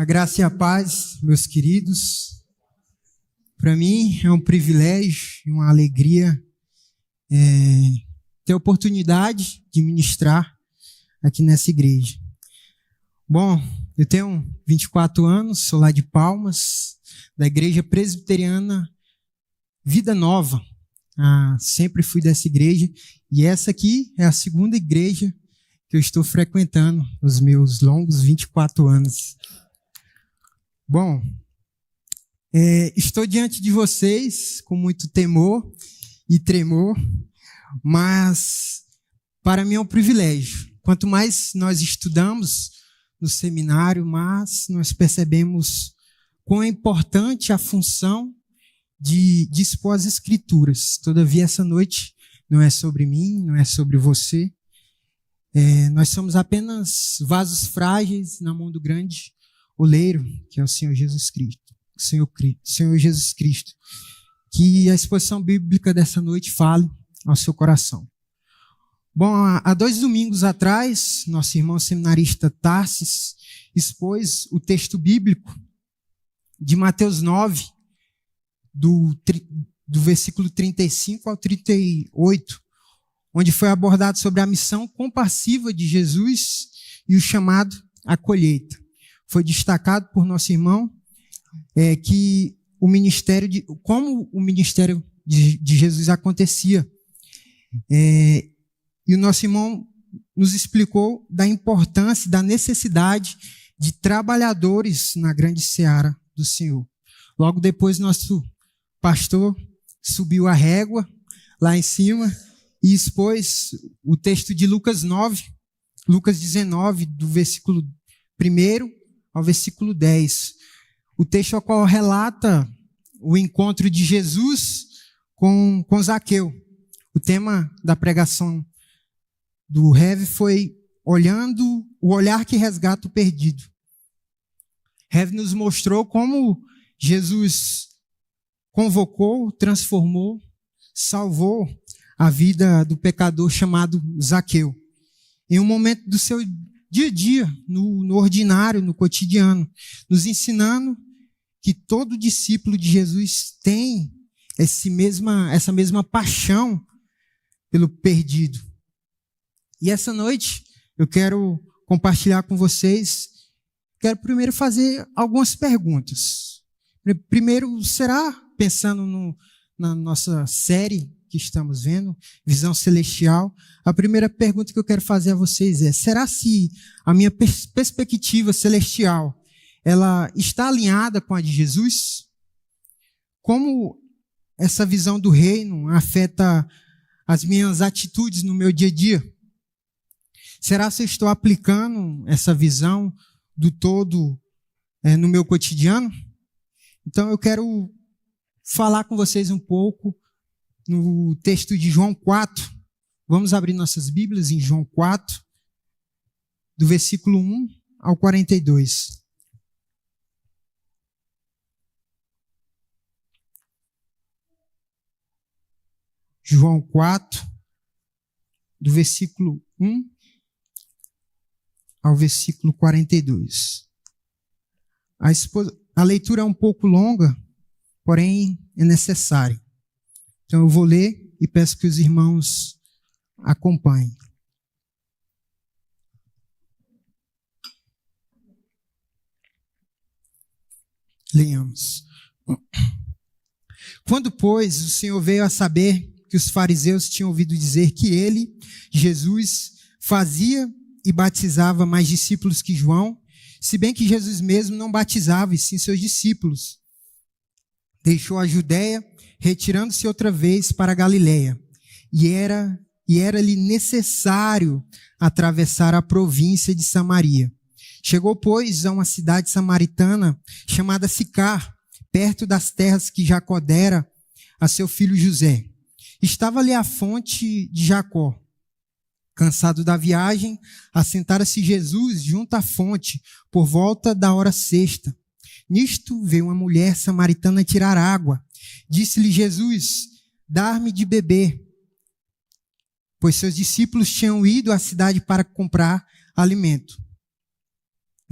A graça e a paz, meus queridos. Para mim é um privilégio e uma alegria ter a oportunidade de ministrar aqui nessa igreja. Bom, eu tenho 24 anos, sou lá de Palmas, da Igreja Presbiteriana Vida Nova. Sempre fui dessa igreja e essa aqui é a segunda igreja que eu estou frequentando nos meus longos 24 anos. Bom, estou diante de vocês com muito temor e tremor, mas para mim é um privilégio. Quanto mais nós estudamos no seminário, mais nós percebemos quão é importante a função de expor as Escrituras. Todavia, essa noite não é sobre mim, não é sobre você. Nós somos apenas vasos frágeis na mão do grande oleiro, que é o Senhor Jesus Cristo. Senhor Jesus Cristo. Que a exposição bíblica dessa noite fale ao seu coração. Bom, há 2 domingos atrás, nosso irmão seminarista Tarsis expôs o texto bíblico de Mateus 9, do versículo 35 ao 38, onde foi abordado sobre a missão compassiva de Jesus e o chamado à colheita. Foi destacado por nosso irmão que como o ministério de Jesus acontecia. E o nosso irmão nos explicou da importância, da necessidade de trabalhadores na grande seara do Senhor. Logo depois, nosso pastor subiu a régua lá em cima e expôs o texto de Lucas 19, do versículo 1 ao versículo 10. O texto ao qual relata o encontro de Jesus com Zaqueu. O tema da pregação do Rev foi olhando o olhar que resgata o perdido. Rev nos mostrou como Jesus convocou, transformou, salvou a vida do pecador chamado Zaqueu. Em um momento do seu dia a dia, no ordinário, no cotidiano, nos ensinando que todo discípulo de Jesus tem essa mesma paixão pelo perdido. E essa noite eu quero compartilhar com vocês, quero primeiro fazer algumas perguntas. Primeiro, será, pensando na nossa série que estamos vendo, Visão Celestial, a primeira pergunta que eu quero fazer a vocês é: será se a minha perspectiva celestial ela está alinhada com a de Jesus? Como essa visão do reino afeta as minhas atitudes no meu dia a dia? Será se eu estou aplicando essa visão do todo no meu cotidiano? Então eu quero falar com vocês um pouco no texto de João 4. Vamos abrir nossas Bíblias em João 4, do versículo 1 ao 42. João 4, do versículo 1 ao versículo 42. A leitura é um pouco longa, porém é necessária. Então eu vou ler e peço que os irmãos acompanhem. Leiamos. Quando, pois, o Senhor veio a saber que os fariseus tinham ouvido dizer que ele, Jesus, fazia e batizava mais discípulos que João, se bem que Jesus mesmo não batizava, e sim seus discípulos, deixou a Judéia, retirando-se outra vez para a Galiléia. E era-lhe necessário atravessar a província de Samaria. Chegou, pois, a uma cidade samaritana chamada Sicar, perto das terras que Jacó dera a seu filho José. Estava ali a fonte de Jacó. Cansado da viagem, assentara-se Jesus junto à fonte, por volta da hora sexta. Nisto veio uma mulher samaritana tirar água. Disse-lhe Jesus: dar-me de beber. Pois seus discípulos tinham ido à cidade para comprar alimento.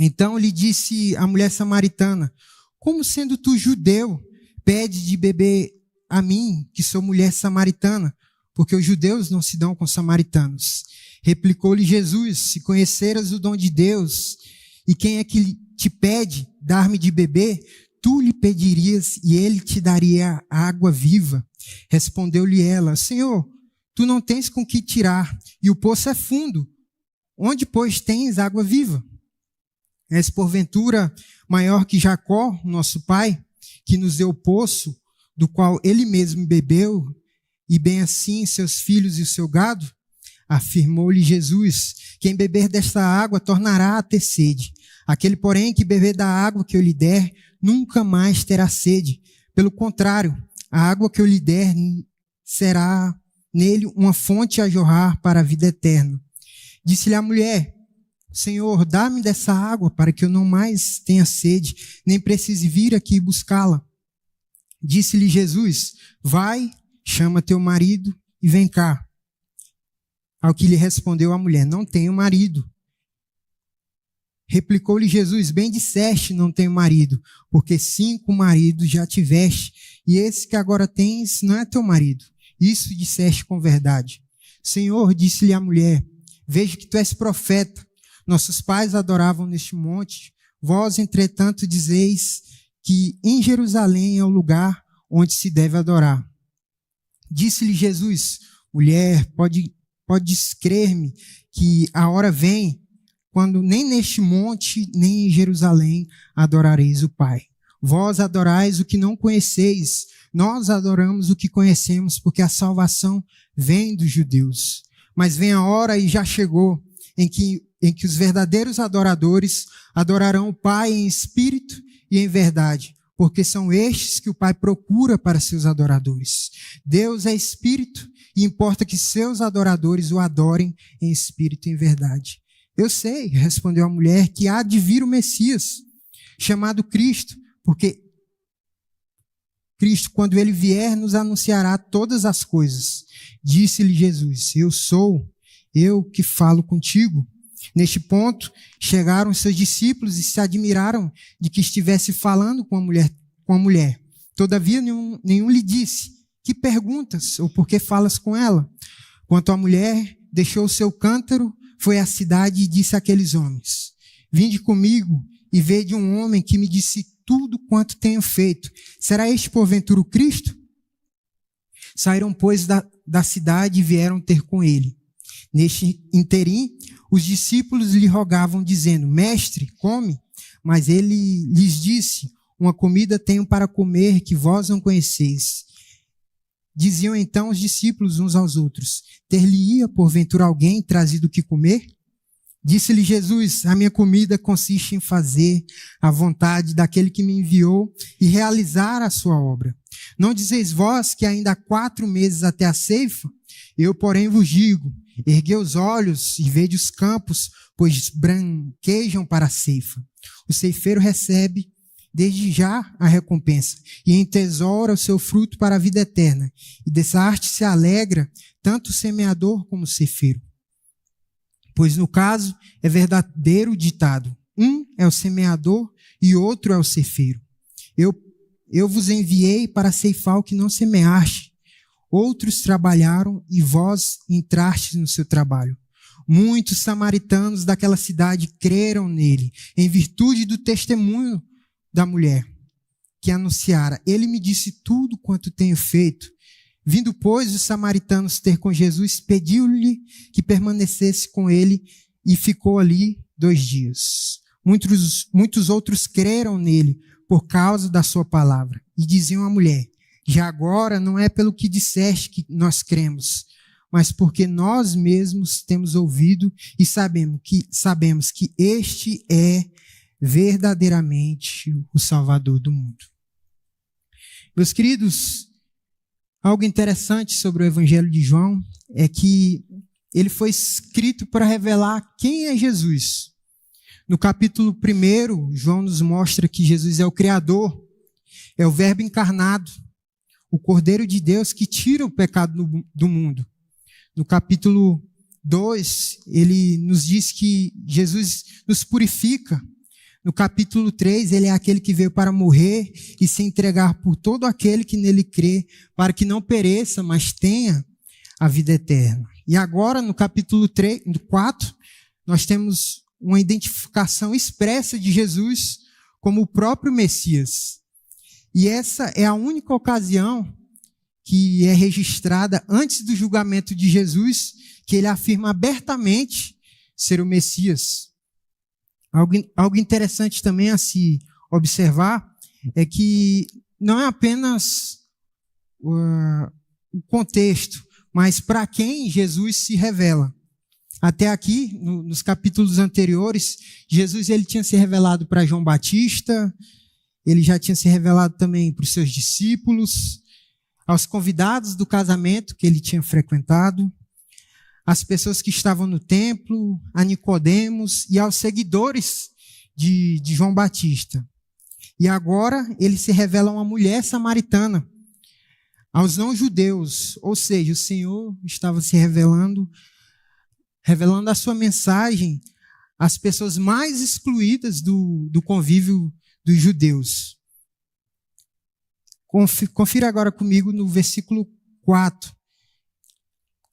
Então lhe disse a mulher samaritana: como sendo tu judeu, pede de beber a mim, que sou mulher samaritana? Porque os judeus não se dão com os samaritanos. Replicou-lhe Jesus: se conheceras o dom de Deus, e quem é que te pede dar-me de beber, tu lhe pedirias e ele te daria água viva. Respondeu-lhe ela: Senhor, tu não tens com que tirar, e o poço é fundo. Onde, pois, tens água viva? És porventura maior que Jacó, nosso pai, que nos deu o poço, do qual ele mesmo bebeu, e bem assim seus filhos e o seu gado? Afirmou-lhe Jesus: quem beber desta água tornará a ter sede. Aquele, porém, que beber da água que eu lhe der, nunca mais terá sede. Pelo contrário, a água que eu lhe der será nele uma fonte a jorrar para a vida eterna. Disse-lhe a mulher: Senhor, dá-me dessa água para que eu não mais tenha sede, nem precise vir aqui buscá-la. Disse-lhe Jesus: vai, chama teu marido e vem cá. Ao que lhe respondeu a mulher: não tenho marido. Replicou-lhe Jesus: bem disseste, não tenho marido, porque 5 maridos já tiveste, e esse que agora tens não é teu marido. Isso disseste com verdade. Senhor, disse-lhe a mulher: vejo que tu és profeta. Nossos pais adoravam neste monte, vós, entretanto, dizeis que em Jerusalém é o lugar onde se deve adorar. Disse-lhe Jesus: mulher, podes crer-me que a hora vem quando nem neste monte, nem em Jerusalém adorareis o Pai. Vós adorais o que não conheceis, nós adoramos o que conhecemos, porque a salvação vem dos judeus. Mas vem a hora, e já chegou, em que os verdadeiros adoradores adorarão o Pai em espírito e em verdade, porque são estes que o Pai procura para seus adoradores. Deus é espírito, e importa que seus adoradores o adorem em espírito e em verdade. Eu sei, respondeu a mulher, que há de vir o Messias, chamado Cristo, porque Cristo, quando ele vier, nos anunciará todas as coisas. Disse-lhe Jesus: eu sou eu que falo contigo. Neste ponto, chegaram seus discípulos e se admiraram de que estivesse falando com a mulher. Todavia, nenhum lhe disse: que perguntas, ou por que falas com ela? Quanto à mulher, deixou o seu cântaro, foi à cidade e disse àqueles homens: vinde comigo e vede um homem que me disse tudo quanto tenho feito. Será este porventura o Cristo? Saíram, pois, da cidade e vieram ter com ele. Neste interim, os discípulos lhe rogavam, dizendo: mestre, come. Mas ele lhes disse: uma comida tenho para comer que vós não conheceis. Diziam então os discípulos uns aos outros: ter-lhe-ia porventura alguém trazido o que comer? Disse-lhe Jesus: a minha comida consiste em fazer a vontade daquele que me enviou e realizar a sua obra. Não dizeis vós que ainda há 4 meses até a ceifa? Eu, porém, vos digo: erguei os olhos e vede os campos, pois branquejam para a ceifa. O ceifeiro recebe desde já a recompensa, e entesoura o seu fruto para a vida eterna. E dessa arte se alegra tanto o semeador como o ceifeiro. Pois no caso é verdadeiro o ditado: um é o semeador e outro é o ceifeiro. Eu vos enviei para ceifar o que não semeaste. Outros trabalharam e vós entrastes no seu trabalho. Muitos samaritanos daquela cidade creram nele, em virtude do testemunho da mulher que anunciara: ele me disse tudo quanto tenho feito. Vindo, pois, os samaritanos ter com Jesus, pediu-lhe que permanecesse com ele e ficou ali 2 dias. Muitos outros creram nele por causa da sua palavra e diziam à mulher: já agora não é pelo que disseste que nós cremos, mas porque nós mesmos temos ouvido e sabemos que este é verdadeiramente o Salvador do mundo. Meus queridos, algo interessante sobre o Evangelho de João é que ele foi escrito para revelar quem é Jesus. No capítulo 1, João nos mostra que Jesus é o Criador, é o Verbo encarnado, o Cordeiro de Deus que tira o pecado do mundo. No capítulo 2, ele nos diz que Jesus nos purifica, No capítulo 3, ele é aquele que veio para morrer e se entregar por todo aquele que nele crê, para que não pereça, mas tenha a vida eterna. E agora, no capítulo 4, nós temos uma identificação expressa de Jesus como o próprio Messias. E essa é a única ocasião que é registrada antes do julgamento de Jesus, que ele afirma abertamente ser o Messias. Algo interessante também a se observar é que não é apenas o contexto, mas para quem Jesus se revela. Até aqui, nos capítulos anteriores, Jesus ele tinha se revelado para João Batista, ele já tinha se revelado também para os seus discípulos, aos convidados do casamento que ele tinha frequentado, às pessoas que estavam no templo, a Nicodemos e aos seguidores de João Batista. E agora ele se revela a uma mulher samaritana, aos não-judeus, ou seja, o Senhor estava se revelando a sua mensagem às pessoas mais excluídas do convívio dos judeus. Confira agora comigo no versículo 4,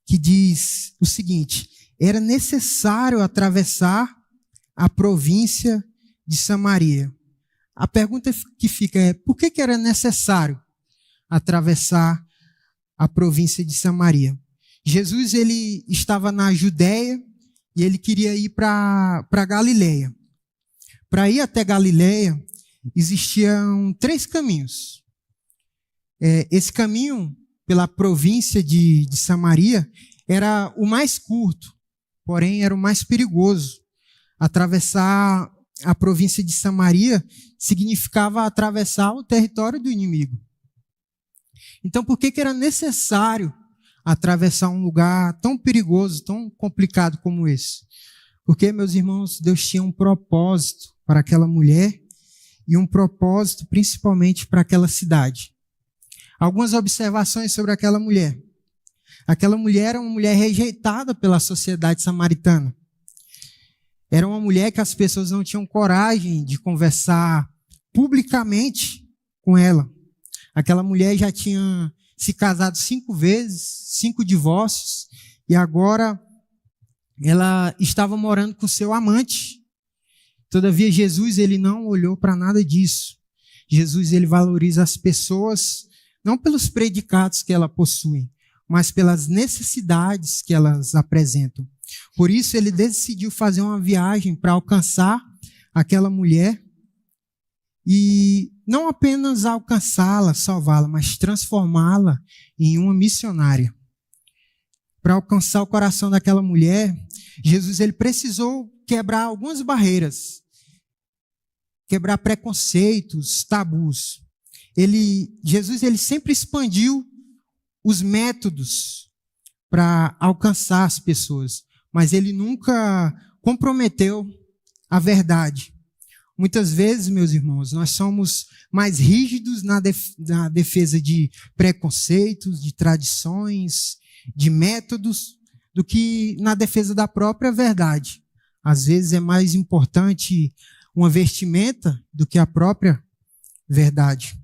que diz o seguinte: era necessário atravessar a província de Samaria. A pergunta que fica é: por que era necessário atravessar a província de Samaria? Jesus ele estava na Judéia e ele queria ir para Galileia. Para ir até Galileia, existiam 3 caminhos. Esse caminho pela província de Samaria era o mais curto, porém era o mais perigoso. Atravessar a província de Samaria significava atravessar o território do inimigo. Então, por que era necessário atravessar um lugar tão perigoso, tão complicado como esse? Porque, meus irmãos, Deus tinha um propósito para aquela mulher e um propósito principalmente para aquela cidade. Algumas observações sobre aquela mulher. Aquela mulher era uma mulher rejeitada pela sociedade samaritana. Era uma mulher que as pessoas não tinham coragem de conversar publicamente com ela. Aquela mulher já tinha se casado 5 vezes, 5 divórcios, e agora ela estava morando com seu amante. Todavia, Jesus ele não olhou para nada disso. Jesus ele valoriza as pessoas não pelos predicados que ela possui, mas pelas necessidades que elas apresentam. Por isso, ele decidiu fazer uma viagem para alcançar aquela mulher e não apenas alcançá-la, salvá-la, mas transformá-la em uma missionária. Para alcançar o coração daquela mulher, Jesus ele precisou quebrar algumas barreiras, quebrar preconceitos, tabus. Jesus ele sempre expandiu os métodos para alcançar as pessoas, mas ele nunca comprometeu a verdade. Muitas vezes, meus irmãos, nós somos mais rígidos na defesa de preconceitos, de tradições, de métodos, do que na defesa da própria verdade. Às vezes é mais importante uma vestimenta do que a própria verdade.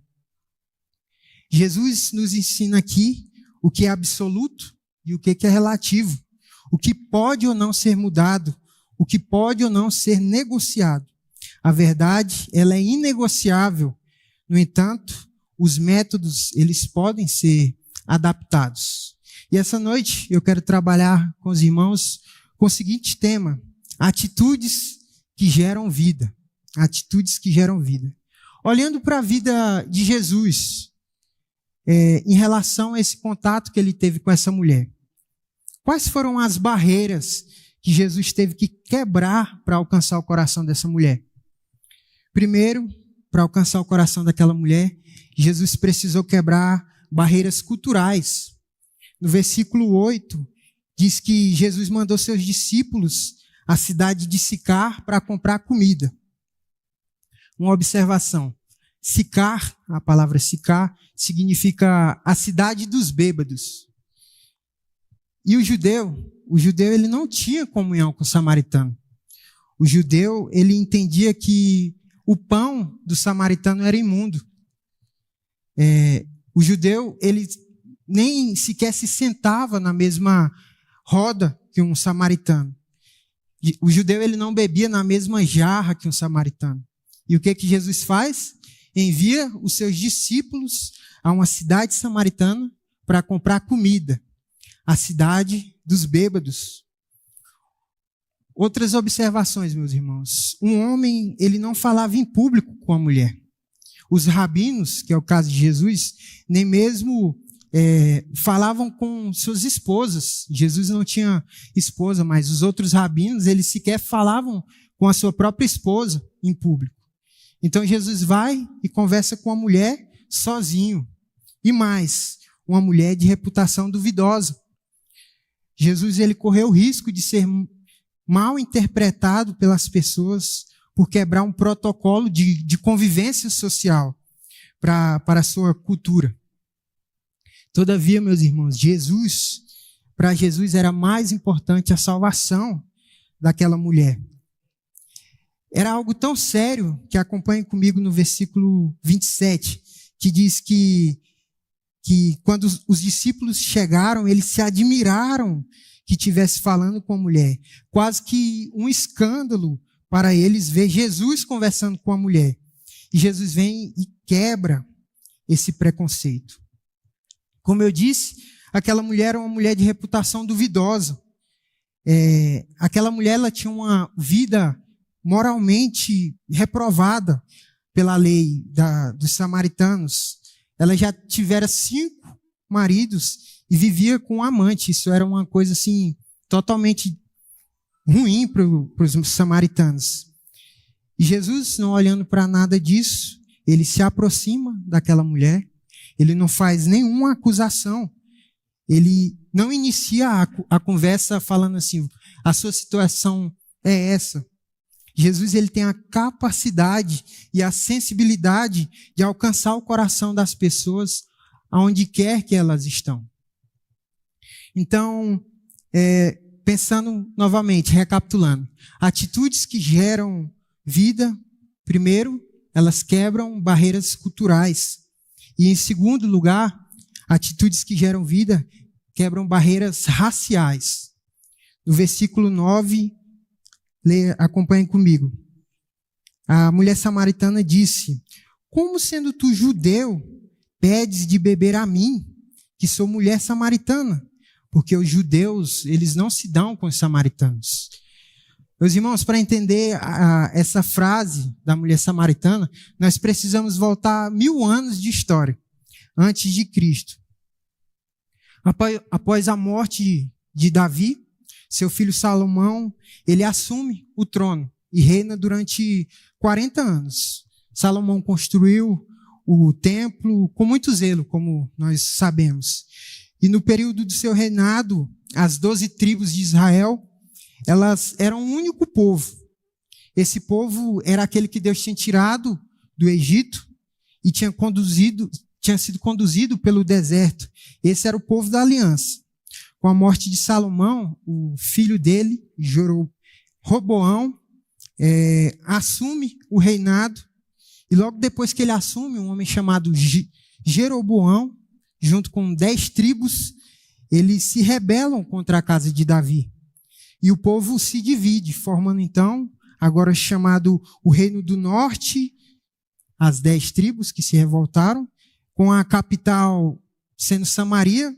Jesus nos ensina aqui o que é absoluto e o que é relativo, o que pode ou não ser mudado, o que pode ou não ser negociado. A verdade, ela é inegociável. No entanto, os métodos, eles podem ser adaptados. E essa noite eu quero trabalhar com os irmãos com o seguinte tema: atitudes que geram vida. Atitudes que geram vida. Olhando para a vida de Jesus, em relação a esse contato que ele teve com essa mulher, quais foram as barreiras que Jesus teve que quebrar para alcançar o coração dessa mulher? Primeiro, para alcançar o coração daquela mulher, Jesus precisou quebrar barreiras culturais. No versículo 8, diz que Jesus mandou seus discípulos à cidade de Sicar para comprar comida. Uma observação: Sicar, a palavra Sicar, significa a cidade dos bêbados. E o judeu ele não tinha comunhão com o samaritano. O judeu, ele entendia que o pão do samaritano era imundo. O judeu, ele nem sequer se sentava na mesma roda que um samaritano. O judeu, ele não bebia na mesma jarra que um samaritano. E o que Jesus faz? Envia os seus discípulos a uma cidade samaritana para comprar comida. A cidade dos bêbados. Outras observações, meus irmãos. Um homem, ele não falava em público com a mulher. Os rabinos, que é o caso de Jesus, nem mesmo falavam com suas esposas. Jesus não tinha esposa, mas os outros rabinos, eles sequer falavam com a sua própria esposa em público. Então Jesus vai e conversa com a mulher sozinho. E mais, uma mulher de reputação duvidosa. Jesus, ele correu o risco de ser mal interpretado pelas pessoas por quebrar um protocolo de convivência social para a sua cultura. Todavia, meus irmãos, para Jesus era mais importante a salvação daquela mulher. Era algo tão sério que acompanhe comigo no versículo 27, que diz que quando os discípulos chegaram, eles se admiraram que estivesse falando com a mulher. Quase que um escândalo para eles ver Jesus conversando com a mulher. E Jesus vem e quebra esse preconceito. Como eu disse, aquela mulher era uma mulher de reputação duvidosa. Aquela mulher, ela tinha uma vida moralmente reprovada pela lei dos samaritanos. Ela já tivera 5 maridos e vivia com um amante. Isso era uma coisa assim totalmente ruim para os samaritanos. E Jesus, não olhando para nada disso, ele se aproxima daquela mulher. Ele não faz nenhuma acusação. Ele não inicia a conversa falando assim, a sua situação é essa. Jesus, ele tem a capacidade e a sensibilidade de alcançar o coração das pessoas aonde quer que elas estão. Então, pensando novamente, recapitulando, atitudes que geram vida, primeiro, elas quebram barreiras culturais. E em segundo lugar, atitudes que geram vida quebram barreiras raciais. No versículo 9, acompanhem comigo. A mulher samaritana disse: como sendo tu judeu, pedes de beber a mim, que sou mulher samaritana? Porque os judeus, eles não se dão com os samaritanos. Meus irmãos, para entender essa frase da mulher samaritana, nós precisamos voltar 1000 anos de história, antes de Cristo. Após a morte de Davi, seu filho Salomão, ele assume o trono e reina durante 40 anos. Salomão construiu o templo com muito zelo, como nós sabemos. E no período do seu reinado, as 12 tribos de Israel, elas eram um único povo. Esse povo era aquele que Deus tinha tirado do Egito e tinha sido conduzido pelo deserto. Esse era o povo da aliança. Com a morte de Salomão, o filho dele, Roboão, assume o reinado. E logo depois que ele assume, um homem chamado Jeroboão, junto com 10 tribos, eles se rebelam contra a casa de Davi. E o povo se divide, formando então, agora chamado o Reino do Norte, as 10 tribos que se revoltaram, com a capital sendo Samaria,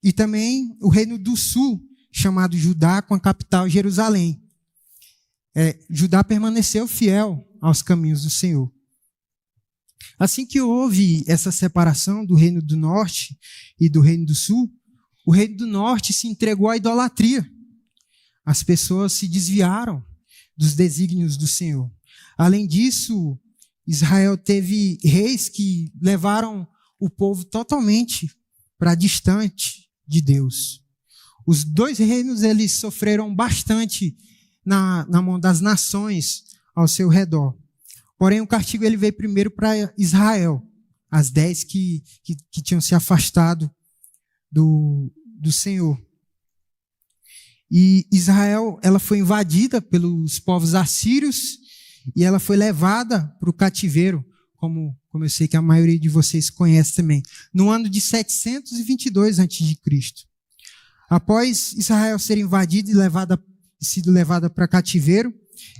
e também o Reino do Sul, chamado Judá, com a capital Jerusalém. Judá permaneceu fiel aos caminhos do Senhor. Assim que houve essa separação do Reino do Norte e do Reino do Sul, o Reino do Norte se entregou à idolatria. As pessoas se desviaram dos desígnios do Senhor. Além disso, Israel teve reis que levaram o povo totalmente para distante de Deus. Os 2 reinos, eles sofreram bastante na mão das nações ao seu redor. Porém, o castigo ele veio primeiro para Israel, as 10 que tinham se afastado do Senhor. E Israel, ela foi invadida pelos povos assírios e ela foi levada para o cativeiro, como eu sei que a maioria de vocês conhece também, no ano de 722 a.C. Após Israel ser invadida e sido levada para cativeiro,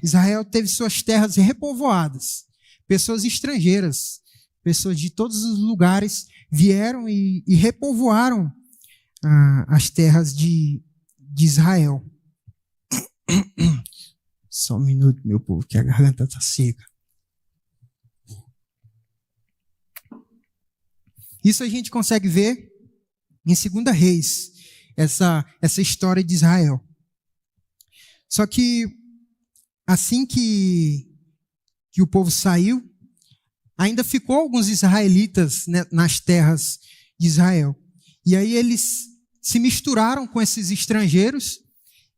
Israel teve suas terras repovoadas. Pessoas estrangeiras, pessoas de todos os lugares vieram e repovoaram as terras de Israel. Só um minuto, meu povo, que a garganta está seca. Isso a gente consegue ver em 2 Reis, essa história de Israel. Só que assim que o povo saiu, ainda ficou alguns israelitas, né, nas terras de Israel. E aí eles se misturaram com esses estrangeiros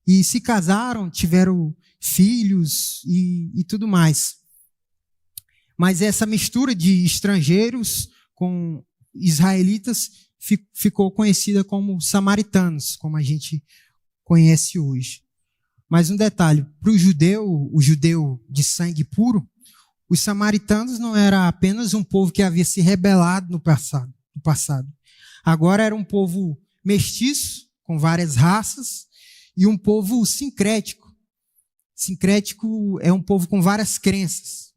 e se casaram, tiveram filhos e tudo mais. Mas essa mistura de estrangeiros com israelitas ficou conhecida como samaritanos, como a gente conhece hoje. Mas um detalhe, para o judeu de sangue puro, os samaritanos não era apenas um povo que havia se rebelado no passado. Agora era um povo mestiço, com várias raças, e um povo sincrético. Sincrético é um povo com várias crenças.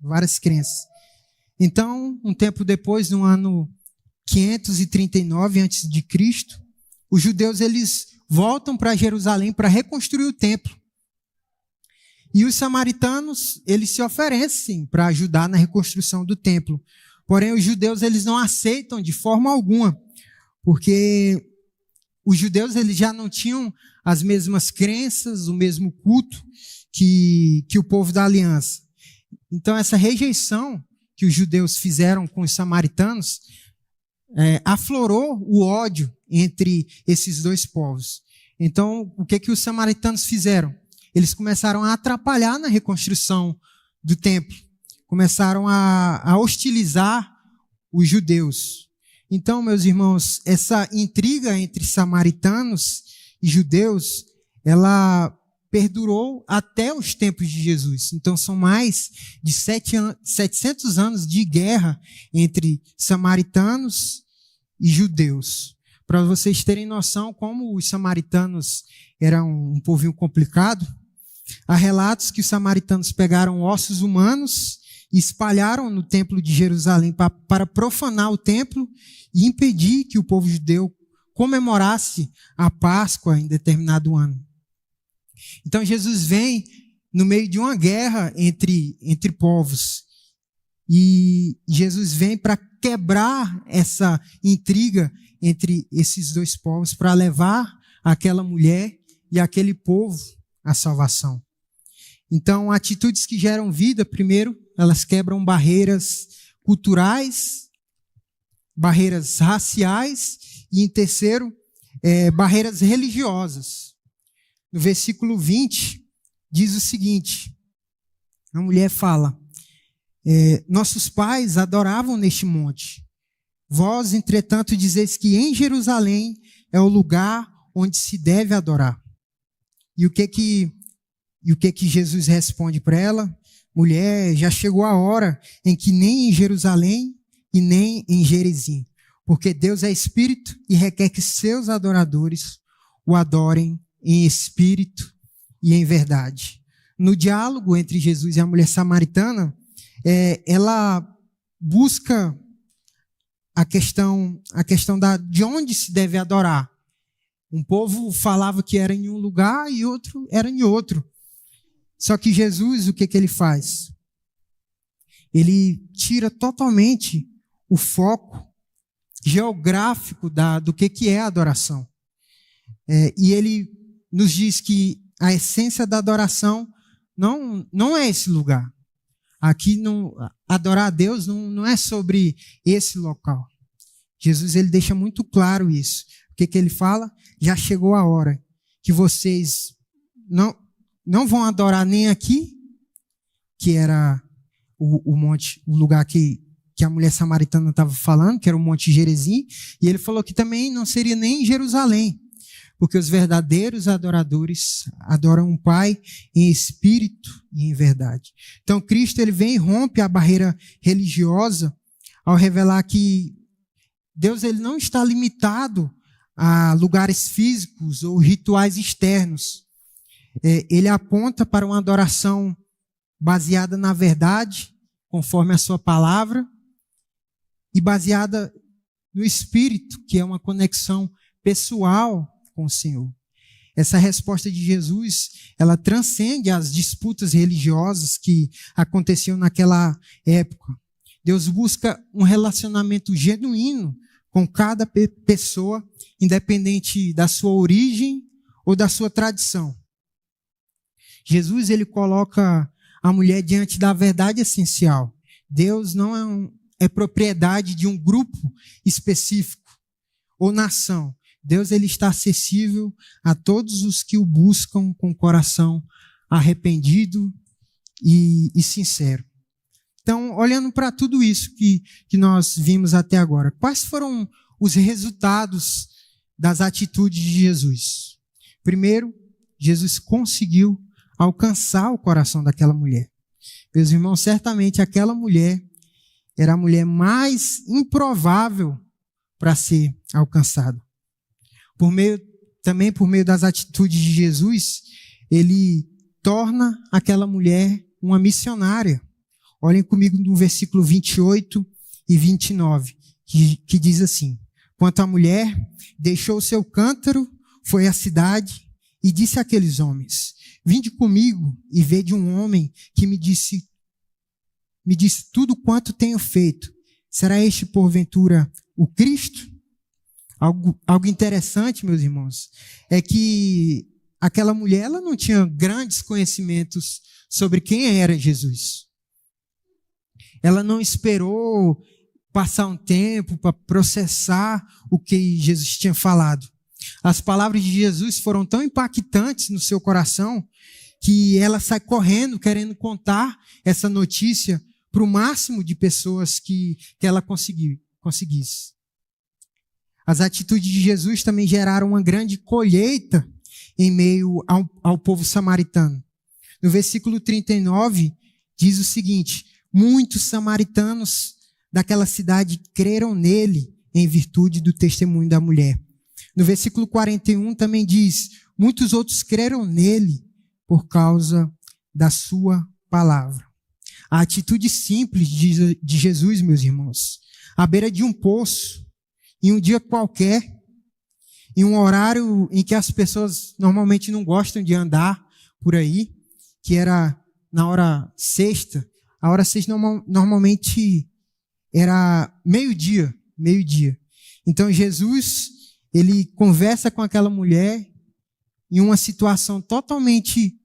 Então, um tempo depois, no ano 539 a.C., os judeus eles voltam para Jerusalém para reconstruir o templo. E os samaritanos, eles se oferecem para ajudar na reconstrução do templo. Porém, os judeus eles não aceitam de forma alguma, porque os judeus eles já não tinham as mesmas crenças, o mesmo culto que o povo da aliança. Então, essa rejeição que os judeus fizeram com os samaritanos aflorou o ódio entre esses dois povos. Então, o que os samaritanos fizeram? Eles começaram a atrapalhar na reconstrução do templo. Começaram a hostilizar os judeus. Então, meus irmãos, essa intriga entre samaritanos e judeus, ela perdurou até os tempos de Jesus. Então, são mais de 700 anos de guerra entre samaritanos e judeus. Para vocês terem noção como os samaritanos eram um povinho complicado, há relatos que os samaritanos pegaram ossos humanos e espalharam no templo de Jerusalém para profanar o templo e impedir que o povo judeu comemorasse a Páscoa em determinado ano. Então Jesus vem no meio de uma guerra entre povos. E Jesus vem para quebrar essa intriga entre esses dois povos, para levar aquela mulher e aquele povo à salvação. Então, atitudes que geram vida, primeiro, elas quebram barreiras culturais, barreiras raciais e, em terceiro, barreiras religiosas. No versículo 20, diz o seguinte, a mulher fala, nossos pais adoravam neste monte. Vós, entretanto, dizeis que em Jerusalém é o lugar onde se deve adorar. E o que que Jesus responde para ela? Mulher, já chegou a hora em que nem em Jerusalém e nem em Gerizim, porque Deus é espírito e requer que seus adoradores o adorem em espírito e em verdade. No diálogo entre Jesus e a mulher samaritana, ela busca a questão de onde se deve adorar. Um povo falava que era em um lugar e outro era em outro. Só que Jesus, o que ele faz? Ele tira totalmente o foco geográfico do que é a adoração. E ele nos diz que a essência da adoração não é esse lugar. Aqui, adorar a Deus não é sobre esse local. Jesus ele deixa muito claro isso. O que ele fala? Já chegou a hora que vocês não vão adorar nem aqui, que era o monte, o lugar que a mulher samaritana estava falando, que era o Monte Gerizim, e ele falou que também não seria nem em Jerusalém, porque os verdadeiros adoradores adoram o Pai em espírito e em verdade. Então, Cristo ele vem e rompe a barreira religiosa ao revelar que Deus ele não está limitado a lugares físicos ou rituais externos. Ele aponta para uma adoração baseada na verdade, conforme a sua palavra, e baseada no Espírito, que é uma conexão pessoal com o Senhor. Essa resposta de Jesus, ela transcende as disputas religiosas que aconteciam naquela época. Deus busca um relacionamento genuíno com cada pessoa, independente da sua origem ou da sua tradição. Jesus, ele coloca a mulher diante da verdade essencial. Deus não é propriedade de um grupo específico ou nação. Deus ele está acessível a todos os que o buscam com o coração arrependido e sincero. Então, olhando para tudo isso que nós vimos até agora, quais foram os resultados das atitudes de Jesus? Primeiro, Jesus conseguiu alcançar o coração daquela mulher. Meus irmãos, certamente aquela mulher era a mulher mais improvável para ser alcançada. Também por meio das atitudes de Jesus, ele torna aquela mulher uma missionária. Olhem comigo no versículo 28 e 29, que diz assim: quanto a mulher, deixou o seu cântaro, foi à cidade e disse àqueles homens: vinde comigo e vede um homem que me disse tudo quanto tenho feito. Será este, porventura, o Cristo? Algo interessante, meus irmãos, é que aquela mulher ela não tinha grandes conhecimentos sobre quem era Jesus. Ela não esperou passar um tempo para processar o que Jesus tinha falado. As palavras de Jesus foram tão impactantes no seu coração que ela sai correndo, querendo contar essa notícia para o máximo de pessoas que ela conseguisse. As atitudes de Jesus também geraram uma grande colheita em meio ao povo samaritano. No versículo 39, diz o seguinte: muitos samaritanos daquela cidade creram nele em virtude do testemunho da mulher. No versículo 41 também diz: muitos outros creram nele por causa da sua palavra. A atitude simples de Jesus, meus irmãos, à beira de um poço, em um dia qualquer, em um horário em que as pessoas normalmente não gostam de andar por aí, que era na hora sexta. A hora sexta normalmente era meio-dia. Então Jesus, ele conversa com aquela mulher em uma situação totalmente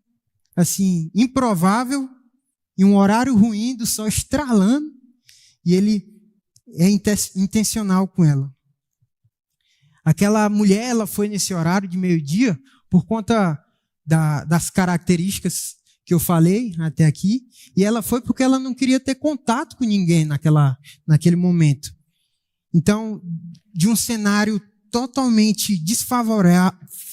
assim, improvável, em um horário ruim, do sol estralando, e ele é intencional com ela. Aquela mulher, ela foi nesse horário de meio-dia por conta das características que eu falei até aqui, e ela foi porque ela não queria ter contato com ninguém naquele momento. Então, de um cenário totalmente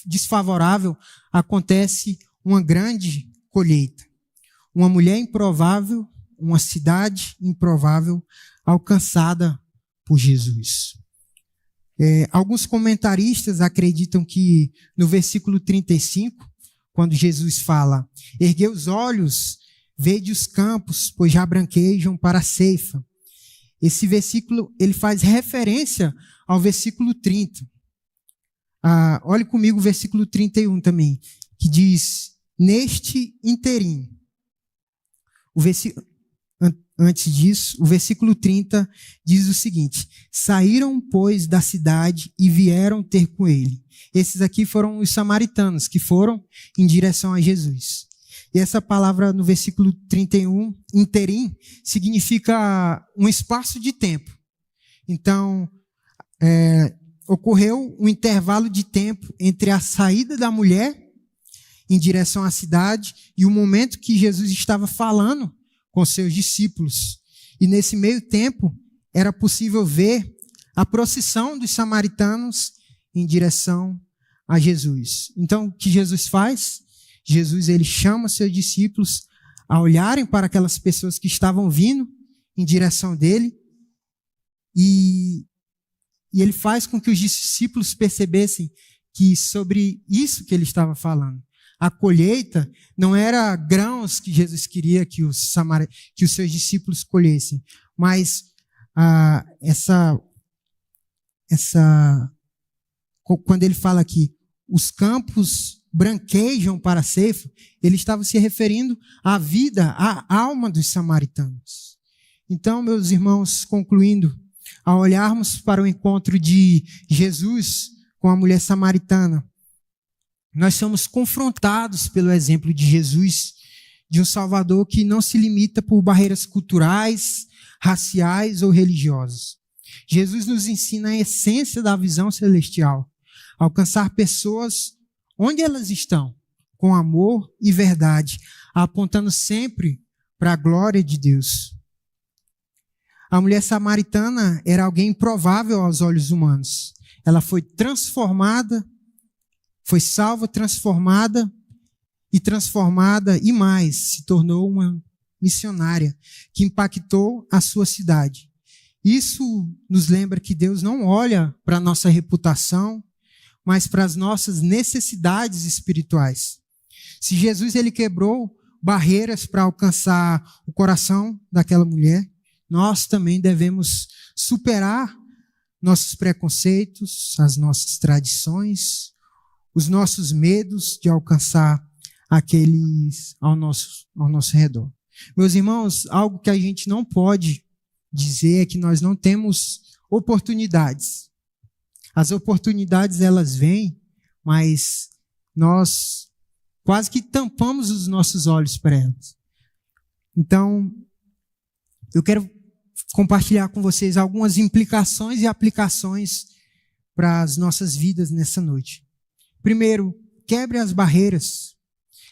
desfavorável, acontece uma grande colheita. Uma mulher improvável, uma cidade improvável, alcançada por Jesus. Alguns comentaristas acreditam que no versículo 35, quando Jesus fala: erguei os olhos, vede os campos, pois já branquejam para a ceifa. Esse versículo ele faz referência ao versículo 30. Olhe comigo o versículo 31 também, que diz: neste interim. Antes disso, o versículo 30 diz o seguinte: saíram, pois, da cidade e vieram ter com ele. Esses aqui foram os samaritanos que foram em direção a Jesus. E essa palavra no versículo 31, interim, significa um espaço de tempo. Então, ocorreu um intervalo de tempo entre a saída da mulher em direção à cidade e o momento que Jesus estava falando com seus discípulos. E nesse meio tempo, era possível ver a procissão dos samaritanos em direção a Jesus. Então, o que Jesus faz? Jesus, ele chama seus discípulos a olharem para aquelas pessoas que estavam vindo em direção dele e ele faz com que os discípulos percebessem que sobre isso que ele estava falando. A colheita não era grãos que Jesus queria que os seus discípulos colhessem, mas quando ele fala aqui, os campos branquejam para a ceifa, ele estava se referindo à vida, à alma dos samaritanos. Então, meus irmãos, concluindo, ao olharmos para o encontro de Jesus com a mulher samaritana, nós somos confrontados pelo exemplo de Jesus, de um Salvador que não se limita por barreiras culturais, raciais ou religiosas. Jesus nos ensina a essência da visão celestial, alcançar pessoas onde elas estão, com amor e verdade, apontando sempre para a glória de Deus. A mulher samaritana era alguém improvável aos olhos humanos. Ela foi transformada, foi salva, transformada e mais, se tornou uma missionária que impactou a sua cidade. Isso nos lembra que Deus não olha para a nossa reputação, mas para as nossas necessidades espirituais. Se Jesus ele quebrou barreiras para alcançar o coração daquela mulher, nós também devemos superar nossos preconceitos, as nossas tradições, os nossos medos de alcançar aqueles ao nosso redor. Meus irmãos, algo que a gente não pode dizer é que nós não temos oportunidades. As oportunidades, elas vêm, mas nós quase que tampamos os nossos olhos para elas. Então, eu quero compartilhar com vocês algumas implicações e aplicações para as nossas vidas nessa noite. Primeiro, quebre as barreiras.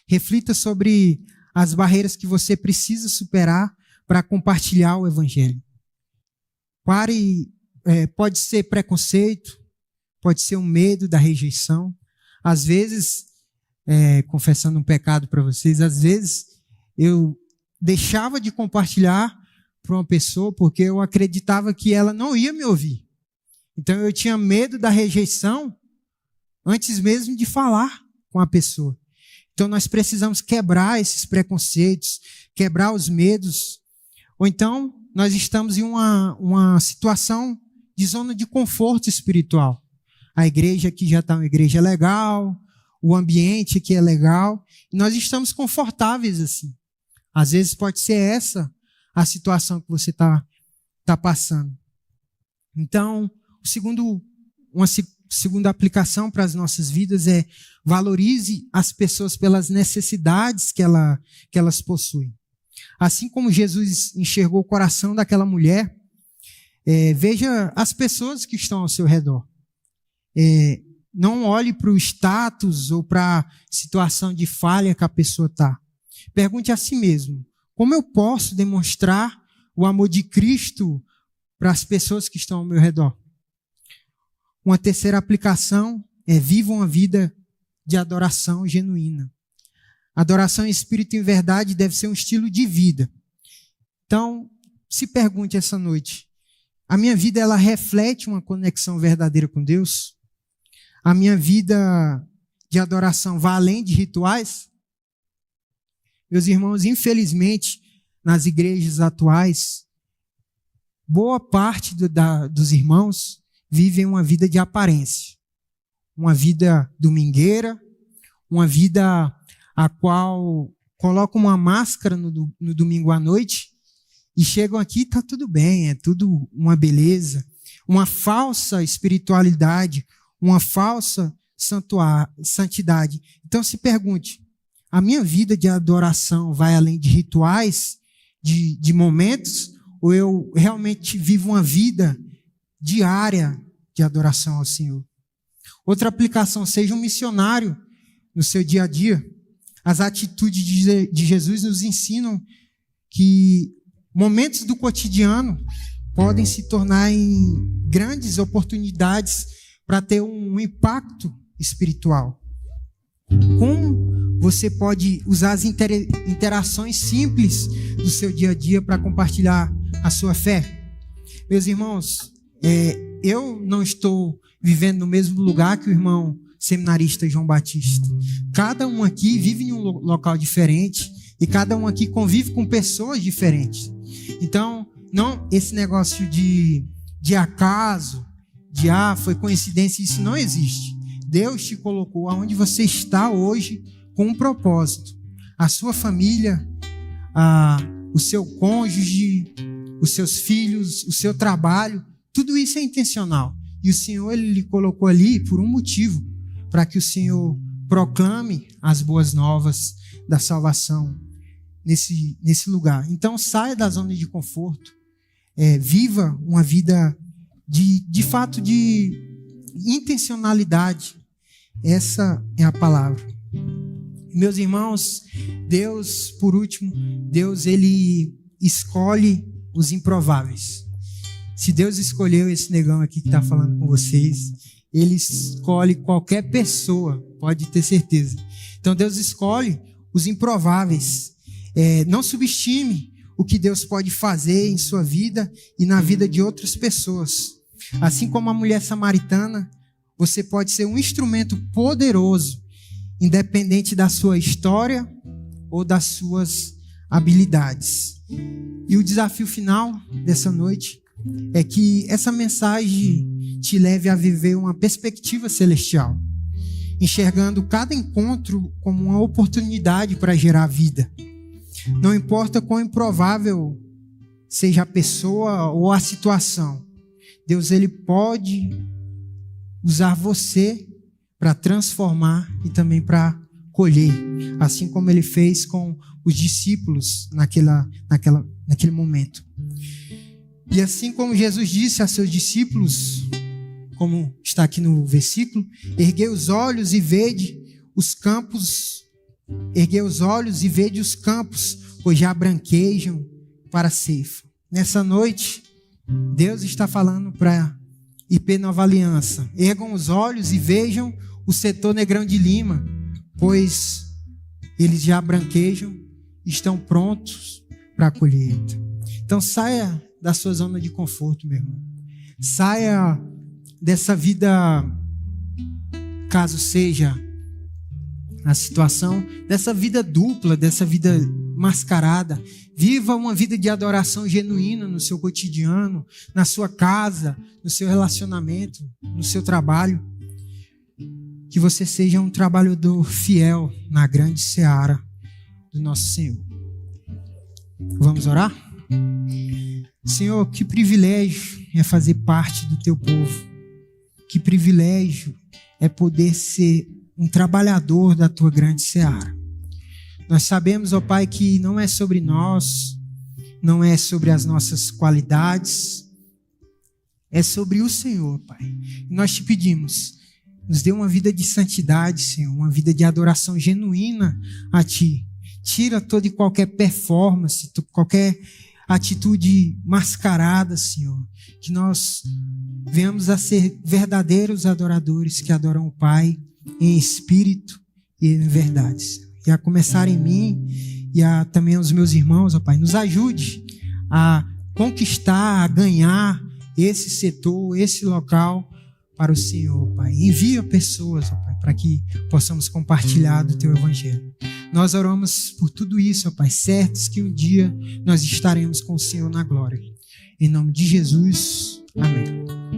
Reflita sobre as barreiras que você precisa superar para compartilhar o Evangelho. Pode ser preconceito, pode ser um medo da rejeição. Às vezes, confessando um pecado para vocês, às vezes eu deixava de compartilhar para uma pessoa porque eu acreditava que ela não ia me ouvir. Então eu tinha medo da rejeição antes mesmo de falar com a pessoa. Então nós precisamos quebrar esses preconceitos, quebrar os medos. Ou então nós estamos em uma situação de zona de conforto espiritual. A igreja aqui já está uma igreja legal, o ambiente aqui é legal, e nós estamos confortáveis assim. Às vezes pode ser essa a situação que você está passando. Então, uma segunda aplicação para as nossas vidas é valorize as pessoas pelas necessidades que elas possuem. Assim como Jesus enxergou o coração daquela mulher, veja as pessoas que estão ao seu redor. Não olhe para o status ou para a situação de falha que a pessoa está. Pergunte a si mesmo, como eu posso demonstrar o amor de Cristo para as pessoas que estão ao meu redor? Uma terceira aplicação é viva uma vida de adoração genuína. Adoração em espírito e em verdade deve ser um estilo de vida. Então, se pergunte essa noite, a minha vida ela reflete uma conexão verdadeira com Deus? A minha vida de adoração vai além de rituais? Meus irmãos, infelizmente, nas igrejas atuais, boa parte dos irmãos vivem uma vida de aparência. Uma vida domingueira, uma vida a qual colocam uma máscara no domingo à noite e chegam aqui e está tudo bem, é tudo uma beleza. Uma falsa espiritualidade, uma falsa santidade. Então se pergunte, a minha vida de adoração vai além de rituais, de momentos, ou eu realmente vivo uma vida diária de adoração ao Senhor? Outra aplicação, seja um missionário no seu dia a dia. As atitudes de Jesus nos ensinam que momentos do cotidiano podem se tornar em grandes oportunidades para ter um impacto espiritual. Como você pode usar as interações simples do seu dia a dia para compartilhar a sua fé? Meus irmãos, eu não estou vivendo no mesmo lugar que o irmão seminarista João Batista. Cada um aqui vive em um local diferente e cada um aqui convive com pessoas diferentes. Então, não esse negócio de acaso, foi coincidência, isso não existe. Deus te colocou aonde você está hoje com um propósito. A sua família, o seu cônjuge, os seus filhos, o seu trabalho, tudo isso é intencional. E o Senhor, Ele lhe colocou ali por um motivo, para que o Senhor proclame as boas novas da salvação nesse lugar. Então, saia da zona de conforto, viva uma vida de fato de intencionalidade. Essa é a palavra. Meus irmãos, Deus, por último, Deus, Ele escolhe os improváveis. Se Deus escolheu esse negão aqui que está falando com vocês, Ele escolhe qualquer pessoa, pode ter certeza. Então Deus escolhe os improváveis. Não subestime o que Deus pode fazer em sua vida e na vida de outras pessoas. Assim como a mulher samaritana, você pode ser um instrumento poderoso, independente da sua história ou das suas habilidades. E o desafio final dessa noite é que essa mensagem te leve a viver uma perspectiva celestial, enxergando cada encontro como uma oportunidade para gerar vida. Não importa quão improvável seja a pessoa ou a situação, Deus, Ele pode usar você para transformar e também para colher, assim como Ele fez com os discípulos naquele momento. E assim como Jesus disse a seus discípulos, como está aqui no versículo, erguei os olhos e vede os campos, pois já branquejam para a ceifa. Nessa noite, Deus está falando para IP Nova Aliança: ergam os olhos e vejam o setor Negrão de Lima, pois eles já branquejam e estão prontos para a colheita. Então saia da sua zona de conforto, meu irmão. Saia dessa vida, caso seja a situação, dessa vida dupla, dessa vida mascarada. Viva uma vida de adoração genuína no seu cotidiano, na sua casa, no seu relacionamento, no seu trabalho. Que você seja um trabalhador fiel na grande seara do nosso Senhor. Vamos orar? Senhor, que privilégio é fazer parte do teu povo. Que privilégio é poder ser um trabalhador da tua grande seara. Nós sabemos, ó Pai, que não é sobre nós, não é sobre as nossas qualidades, é sobre o Senhor, Pai. E nós te pedimos, nos dê uma vida de santidade, Senhor, uma vida de adoração genuína a Ti. Tira toda e qualquer performance, qualquer atitude mascarada, Senhor. Que nós venhamos a ser verdadeiros adoradores que adoram o Pai em espírito e em verdade, Senhor. E a começar em mim e também aos meus irmãos, ó Pai, nos ajude a conquistar, a ganhar esse setor, esse local para o Senhor, Pai. Envia pessoas, ó Pai, para que possamos compartilhar do Teu Evangelho. Nós oramos por tudo isso, ó Pai, certos que um dia nós estaremos com o Senhor na glória. Em nome de Jesus, amém.